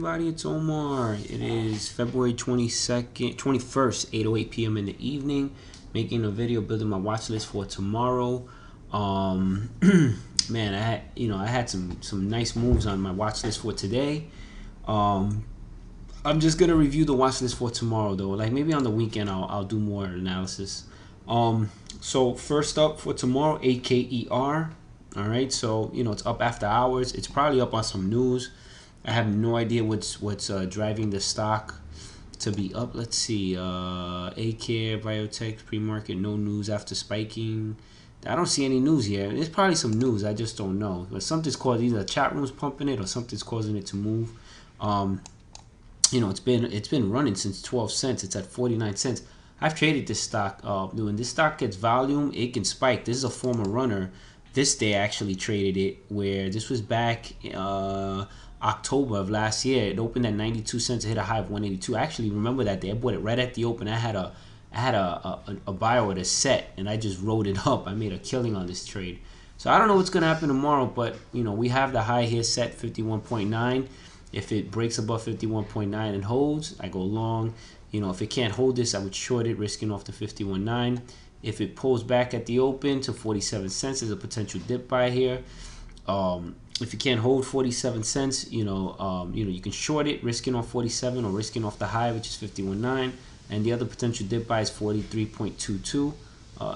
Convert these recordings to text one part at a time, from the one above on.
everybody, it's Omar. It is February 21st, 8:08 p.m. in the evening. Making a video building my watch list for tomorrow. Man, I had some nice moves on my watch list for today. I'm just gonna review the watch list for tomorrow though. Like maybe on the weekend I'll do more analysis. So first up for tomorrow, AKER. All right, so it's up after hours. It's probably up on some news. I have no idea what's driving the stock to be up. Let's see, AKER Biotech pre-market, no news after spiking. I don't see any news here. There's probably some news, I just don't know. But something's causing, either the chat room's pumping it or something's causing it to move. It's been running since 12 cents. It's at 49 cents. I've traded this stock. When this stock gets volume, it can spike. This is a former runner. This day I actually traded it, where this was back October of last year. It opened at 92 cents. It hit a high of 182. I actually remember that day. I bought it right at the open. I had a buy order set, and I just rode it up. I made a killing on this trade. So I don't know what's gonna happen tomorrow, but we have the high here set 51.9. If it breaks above 51.9 and holds, I go long. If it can't hold this, I would short it, risking off the 51.9. If it pulls back at the open to 47 cents, there's a potential dip buy here. If you can't hold 47 cents, you can short it, risking off 47 or risking off the high, which is 51.9. And the other potential dip buy is 43.22.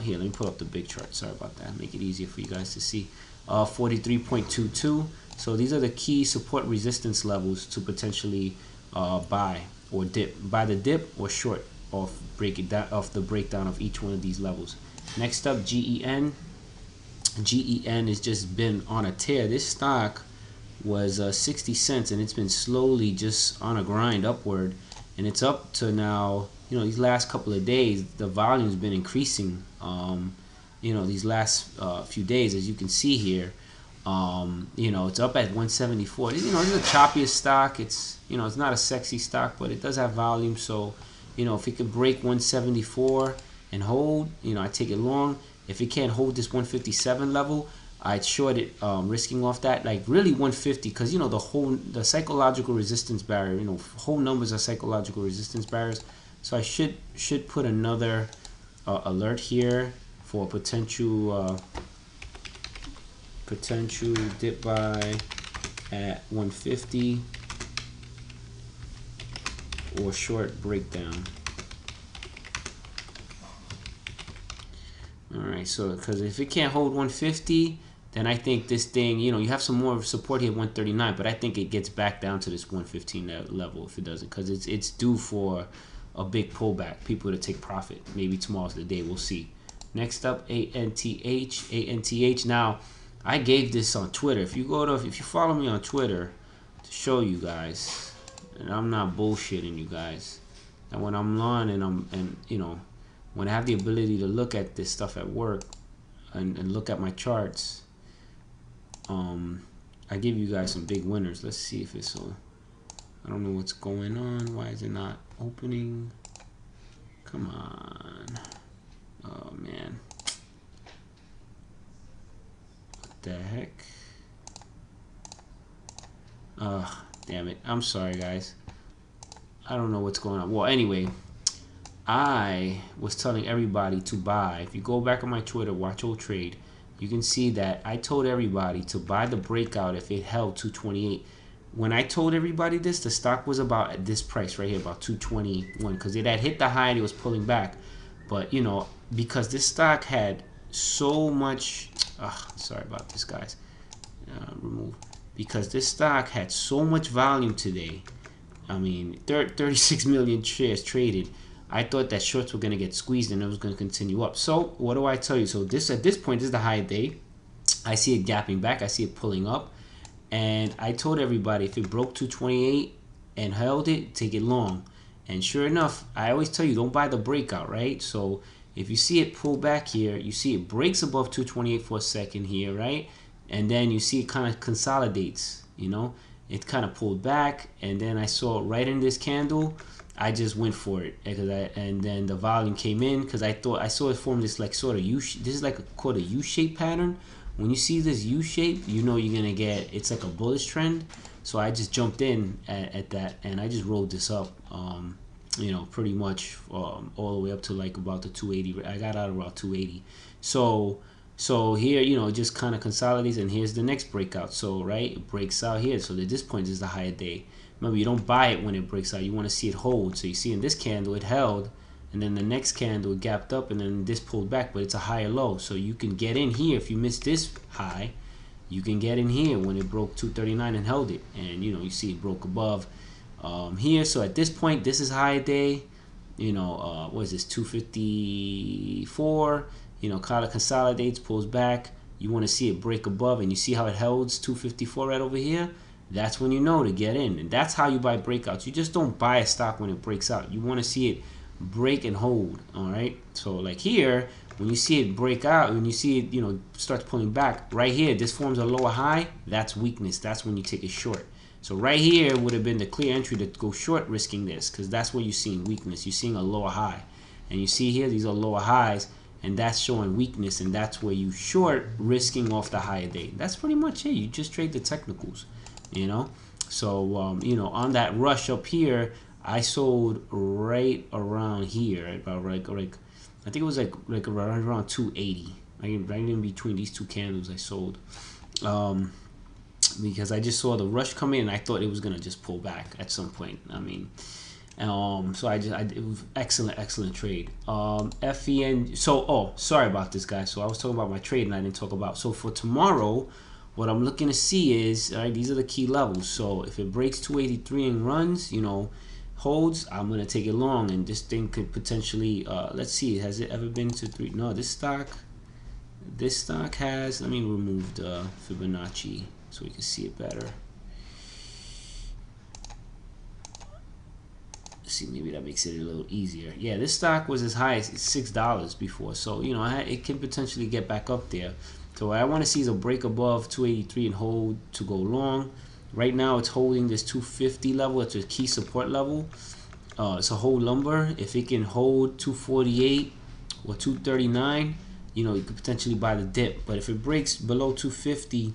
Here, let me pull up the big chart. Sorry about that. Make it easier for you guys to see. 43.22. So these are the key support resistance levels to potentially buy or dip. Buy the dip or short off the breakdown of each one of these levels. Next up, GEN. GEN has just been on a tear. This stock was 60 cents, and it's been slowly just on a grind upward, and it's up to now. These last couple of days, the volume's been increasing. These last few days, as you can see here, it's up at 174. This is the choppiest stock. It's not a sexy stock, but it does have volume. So if it could break 174 and hold, I take it long. If it can't hold this 157 level, I'd short it, risking off that, like really 150, because the psychological resistance barrier. Whole numbers are psychological resistance barriers. So I should put another alert here for potential dip buy at 150 or short breakdown. All right, so because if it can't hold 150, then I think this thing, you have some more support here at 139, but I think it gets back down to this 115 level if it doesn't, because it's due for a big pullback. People to take profit. Maybe tomorrow's the day. We'll see. Next up, ANTH. Now, I gave this on Twitter. If you follow me on Twitter, to show you guys, and I'm not bullshitting you guys, and when I'm on and when I have the ability to look at this stuff at work and look at my charts, I give you guys some big winners. Let's see if it's so. I don't know what's going on. Why is it not opening? Come on. Oh man. What the heck? Damn it. I'm sorry guys. I don't know what's going on. Well, anyway, I was telling everybody to buy. If you go back on my Twitter, watchotrade, you can see that I told everybody to buy the breakout if it held 228. When I told everybody this, the stock was about at this price right here, about 221, because it had hit the high and it was pulling back. But because this stock had so much, sorry about this guys, remove, because this stock had so much volume today. I mean, 36 million shares traded. I thought that shorts were going to get squeezed and it was going to continue up. So what do I tell you? So at this point, this is the high day. I see it gapping back. I see it pulling up. And I told everybody, if it broke 228 and held it, take it long. And sure enough, I always tell you, don't buy the breakout, right? So if you see it pull back here, you see it breaks above 228 for a second here, right? And then you see it kind of consolidates, It kind of pulled back, and then I saw it right in this candle. I just went for it, and then the volume came in because I saw it form this like sort of U. This is like called a U-shaped pattern. When you see this U shape, you're gonna get, it's like a bullish trend. So I just jumped in at that, and I just rolled this up, you know, pretty much all the way up to like about the 280. I got out around 280. So here, you know, it just kind of consolidates, and here's the next breakout. So right, it breaks out here. So at this point is the higher day. Remember, you don't buy it when it breaks out. You want to see it hold. So you see in this candle it held, and then the next candle it gapped up, and then this pulled back, but it's a higher low. So you can get in here if you miss this high. You can get in here when it broke 239 and held it, and you know, you see it broke above here. So at this point, this is higher day. You know, what is this, 254? You know, kind of consolidates, pulls back. You want to see it break above, and you see how it holds 254 right over here. That's when you know to get in, and that's how you buy breakouts. You just don't buy a stock when it breaks out. You want to see it break and hold. All right. So like here, when you see it break out, when you see it, you know, starts pulling back right here, this forms a lower high. That's weakness. That's when you take a short. So right here would have been the clear entry to go short, risking this, because that's where you're seeing weakness. You're seeing a lower high, and you see here these are lower highs, and that's showing weakness, and that's where you short, risking off the higher day. That's pretty much it. You just trade the technicals, you know. So you know, on that rush up here, I sold right around here, about like I think it was like around 280. Right in between these two candles I sold, because I just saw the rush come in, and I thought it was gonna just pull back at some point. I mean, so it was excellent trade. FEN. So sorry about this, guys. So I was talking about my trade, and I didn't talk about. So for tomorrow, what I'm looking to see is, all right, these are the key levels. So if it breaks 283 and runs, you know, holds, I'm gonna take it long, and this thing could potentially, let's see, has it ever been to 3? No, this stock has. Let me remove the Fibonacci so we can see it better. See, maybe that makes it a little easier. Yeah, this stock was as high as $6 before, so you know, it can potentially get back up there. So what I want to see is a break above 283 and hold to go long. Right now it's holding this 250 level. It's a key support level. It's a whole number. If it can hold 248 or 239, you know, you could potentially buy the dip. But if it breaks below 250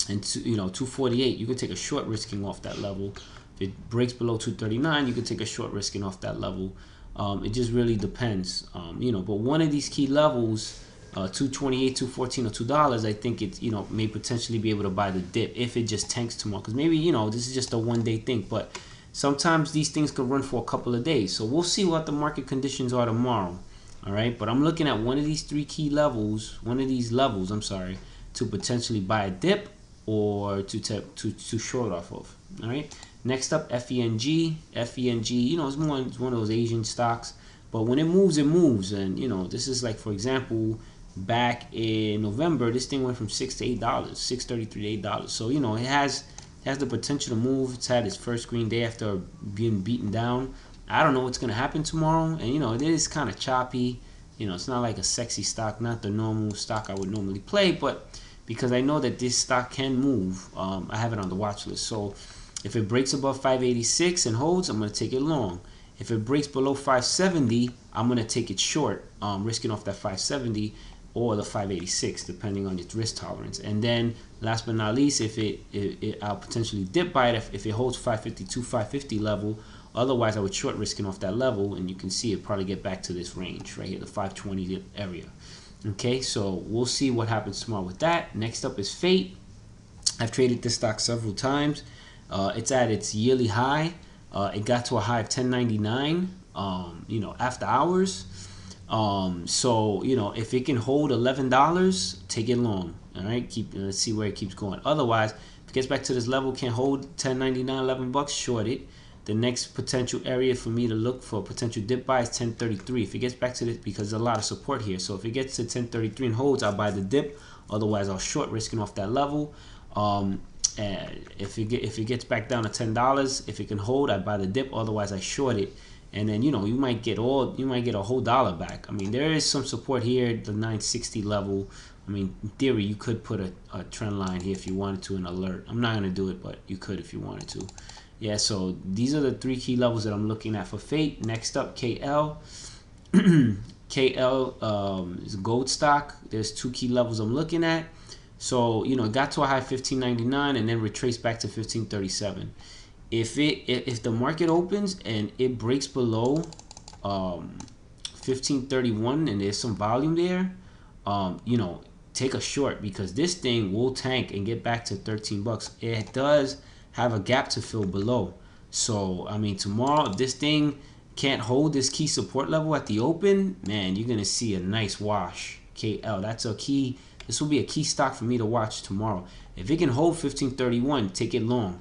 and 248, you could take a short, risking off that level. If it breaks below 239, you could take a short, risking off that level. It just really depends, you know. But one of these key levels, 228, 214, or $2, I think it, you know, may potentially be able to buy the dip if it just tanks tomorrow. Because maybe, you know, this is just a one-day thing, but sometimes these things could run for a couple of days. So we'll see what the market conditions are tomorrow. All right, but I'm looking at one of these three key levels, I'm sorry, to potentially buy a dip or to short off of. All right. Next up, FENG. FENG, you know, it's one of those Asian stocks, but when it moves, and you know, this is like, for example, back in November, this thing went from $6 to $8, $6.33 to $8. So you know, it has the potential to move. It's had its first green day after being beaten down. I don't know what's gonna happen tomorrow, and you know, it is kind of choppy. You know, it's not like a sexy stock, not the normal stock I would normally play, but because I know that this stock can move, I have it on the watch list. So if it breaks above 586 and holds, I'm going to take it long. If it breaks below 570, I'm going to take it short, risking off that 570 or the 586, depending on its risk tolerance. And then last but not least, if I'll potentially dip by it if it holds 552, 550 level. Otherwise, I would short, risking off that level, and you can see it probably get back to this range right here, the 520 area. Okay, so we'll see what happens tomorrow with that. Next up is Fate. I've traded this stock several times. It's at its yearly high. It got to a high of 10.99, you know, after hours. So you know, if it can hold $11, take it long. All right, let's see where it keeps going. Otherwise, if it gets back to this level, can't hold 10.99, $11, short it. The next potential area for me to look for a potential dip buy is 10.33. If it gets back to this, because there's a lot of support here, so if it gets to 10.33 and holds, I'll buy the dip. Otherwise, I'll short, risking off that level. And if it gets back down to $10, if it can hold, I buy the dip. Otherwise, I short it, and then you know, you might get a whole dollar back. I mean, there is some support here, the 960 level. I mean, in theory, you could put a trend line here if you wanted to, an alert. I'm not gonna do it, but you could if you wanted to. Yeah, so these are the three key levels that I'm looking at for Fate. Next up, KL. KL is a gold stock. There's two key levels I'm looking at. So you know, it got to a high 15.99 and then retraced back to 15.37. If the market opens and it breaks below 15.31 and there's some volume there, you know, take a short, because this thing will tank and get back to 13 bucks. It does have a gap to fill below. So I mean, tomorrow, if this thing can't hold this key support level at the open, man, you're gonna see a nice wash. KL, that's a key. This will be a key stock for me to watch tomorrow. If it can hold 15.31, take it long.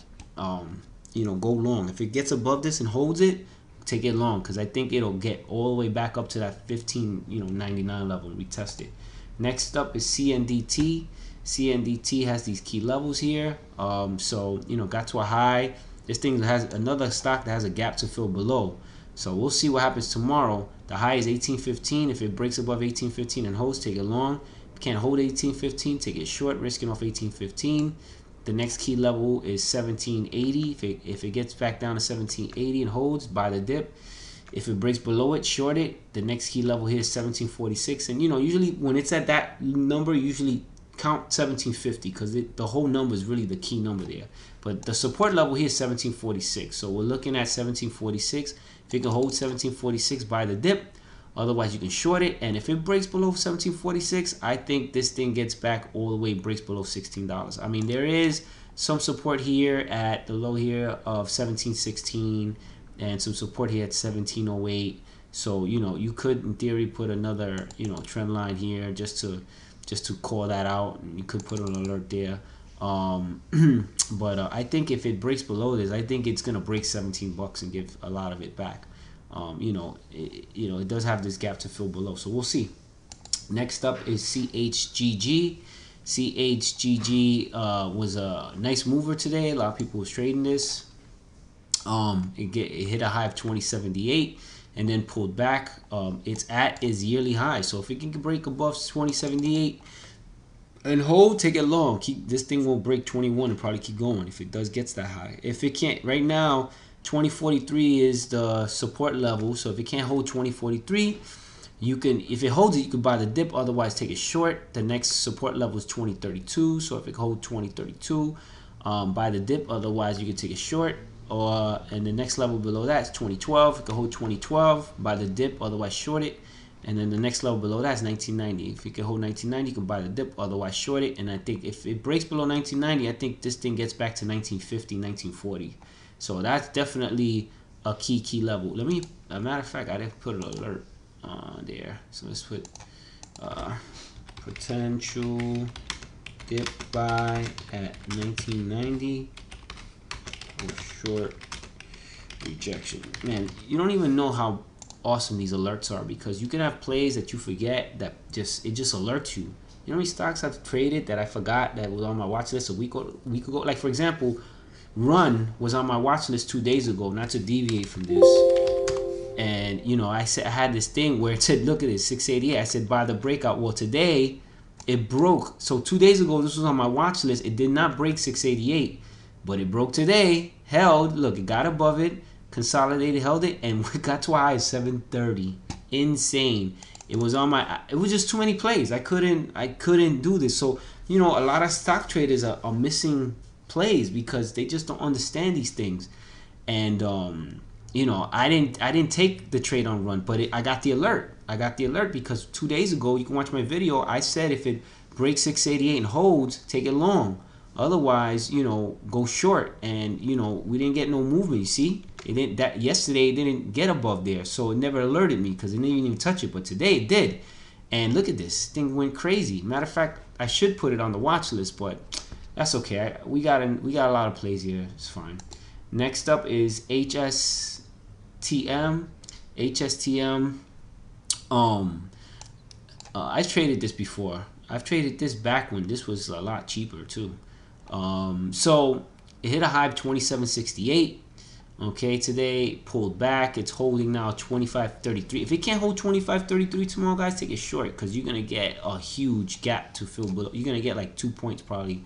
You know, go long. If it gets above this and holds it, take it long, because I think it'll get all the way back up to that 15.99 level and retest it. Next up is CNDT. CNDT has these key levels here. So you know, got to a high. This thing has another stock that has a gap to fill below. So we'll see what happens tomorrow. The high is 18.15. If it breaks above 18.15 and holds, take it long. If it can't hold 18.15, take it short, risking off 18.15. The next key level is 17.80. If it gets back down to 17.80 and holds, buy the dip. If it breaks below it, short it. The next key level here is 17.46. And you know, usually when it's at that number, usually count 17.50, because the whole number is really the key number there. But the support level here is 17.46. So we're looking at 17.46. If it can hold 17.46, buy the dip. Otherwise, you can short it. And if it breaks below 17.46, I think this thing gets back all the way, breaks below $16. I mean, there is some support here at the low here of 17.16 and some support here at 17.08. So, you know, you could, in theory, put another, you know, trend line here just to call that out. And you could put an alert there. But I think if it breaks below this, I think it's gonna break 17 bucks and give a lot of it back. You know, it does have this gap to fill below, so we'll see. Next up is CHGG. CHGG was a nice mover today. A lot of people was trading this. It hit a high of 2078 and then pulled back. It's at its yearly high, so if it can break above 2078 and hold, take it long. This thing will break 21 and probably keep going if it does gets that high. If it can't, right now 2043 is the support level, so if it can't hold 2043, you can, if it holds it, you can buy the dip. Otherwise, take it short. The next support level is 2032, so if it holds 2032, buy the dip. Otherwise, you can take it short. And the next level below that is 2012. It can hold 2012, buy the dip. Otherwise, short it. And then the next level below that is 1990. If you can hold 1990, you can buy the dip, otherwise short it. And I think if it breaks below 1990, I think this thing gets back to 1950, 1940. So that's definitely a key level. Let me, as a matter of fact, I didn't put an alert there. So let's put potential dip buy at 1990 or short rejection. Man, you don't even know how awesome these alerts are, because you can have plays that you forget that it just alerts you. You know how many stocks I've traded that I forgot that was on my watch list a week ago? Like, for example, Run was on my watch list 2 days ago, not to deviate from this. And you know, I had this thing where it said, look at this, 688. I said buy the breakout. Well, today it broke. So 2 days ago this was on my watch list. It did not break 688, but it broke today, held, look, it got above it, consolidated, held it, and we got to a high of 730. Insane. It was on my, it was just too many plays. I couldn't do this. So, you know, a lot of stock traders are missing plays because they just don't understand these things. And you know, I didn't take the trade on Run, but I got the alert. I got the alert because 2 days ago, you can watch my video, I said if it breaks 688 and holds, take it long. Otherwise, you know, go short. And you know, we didn't get no movement. You see, it didn't, that yesterday it didn't get above there, so it never alerted me because it didn't even touch it. But today it did, and look at this thing, went crazy. Matter of fact, I should put it on the watch list, but that's okay. We got a lot of plays here. It's fine. Next up is HSTM. HSTM. I traded this before. I've traded this back when this was a lot cheaper too. So it hit a high of 27.68. Okay, today pulled back. It's holding now 25.33. If it can't hold 25.33 tomorrow, guys, take it short because you're gonna get a huge gap to fill below. You're gonna get like 2 points probably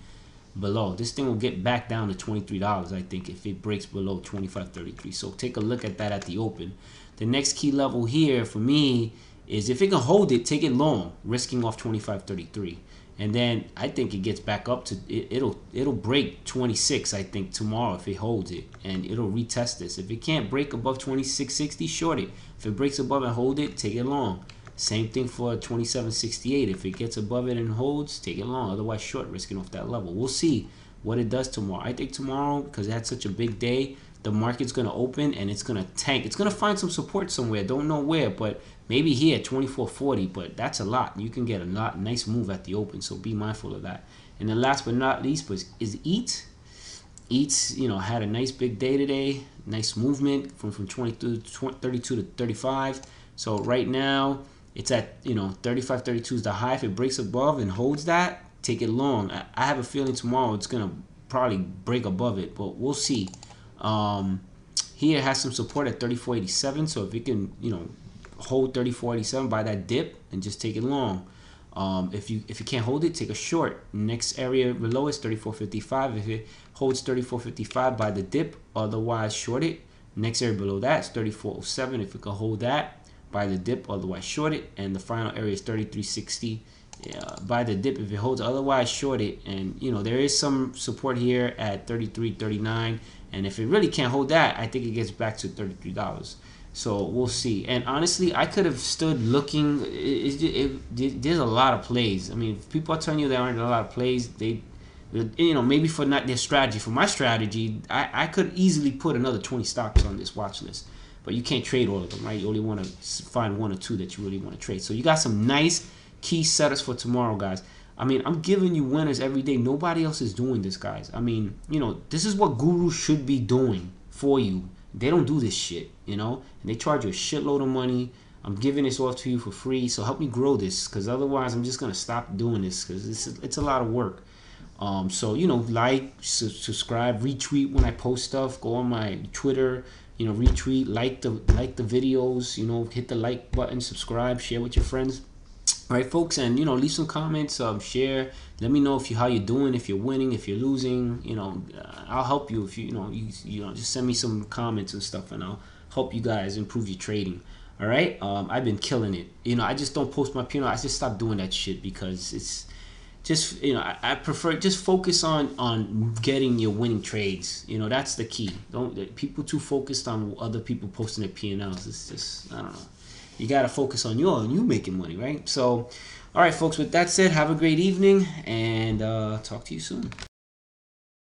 below. This thing will get back down to $23, I think, if it breaks below 25.33. So take a look at that at the open. The next key level here for me is if it can hold it, take it long, risking off 25.33. and then I think it gets back up to it'll break 26, I think, tomorrow if it holds it, and it'll retest this. If it can't break above 26.60, short it. If it breaks above and hold it, take it long. Same thing for 27.68. If it gets above it and holds, take it long. Otherwise, short, risking off that level. We'll see what it does tomorrow. I think tomorrow, because it had such a big day, the market's going to open and it's going to tank. It's going to find some support somewhere. Don't know where, but maybe here at 24.40. But that's a lot. You can get a nice move at the open, so be mindful of that. And then last but not least is EAT. EAT's, had a nice big day today. Nice movement from 32 to 35. So right now it's at 35, 32 is the high. If it breaks above and holds that, take it long. I have a feeling tomorrow it's gonna probably break above it, but we'll see. Here it has some support at 34.87. So if it can hold 34.87 by that dip, and just take it long. If you can't hold it, take a short. Next area below is 34.55. If it holds 34.55 by the dip, otherwise short it. Next area below that is 34.07. If it can hold that by the dip, otherwise short it. And the final area is 33.60 by the dip if it holds, otherwise short it. And there is some support here at 33.39. And if it really can't hold that, I think it gets back to $33. So we'll see. And honestly, I could have stood looking. There's a lot of plays. I mean, if people are telling you there aren't a lot of plays, maybe for not their strategy. For my strategy, I could easily put another 20 stocks on this watch list. But you can't trade all of them, right? You only want to find one or two that you really want to trade. So you got some nice key setups for tomorrow, guys. I mean, I'm giving you winners every day. Nobody else is doing this, guys. I mean, this is what gurus should be doing for you. They don't do this shit, and they charge you a shitload of money. I'm giving this off to you for free, so help me grow this, because otherwise I'm just gonna stop doing this, because it's a lot of work. So like, subscribe, retweet when I post stuff. Go on my Twitter, retweet, like the videos. Hit the like button, subscribe, share with your friends. All right, folks, and leave some comments, share. Let me know how you're doing, if you're winning, if you're losing. I'll help you if you just send me some comments and stuff, and I'll help you guys improve your trading. All right, I've been killing it. I just don't post my P&L. I just stopped doing that shit because it's just I prefer just focus on getting your winning trades. That's the key. Don't people too focused on other people posting their P&Ls. It's just, I don't know. You got to focus on you making money, right? So, all right, folks, with that said, have a great evening, and talk to you soon.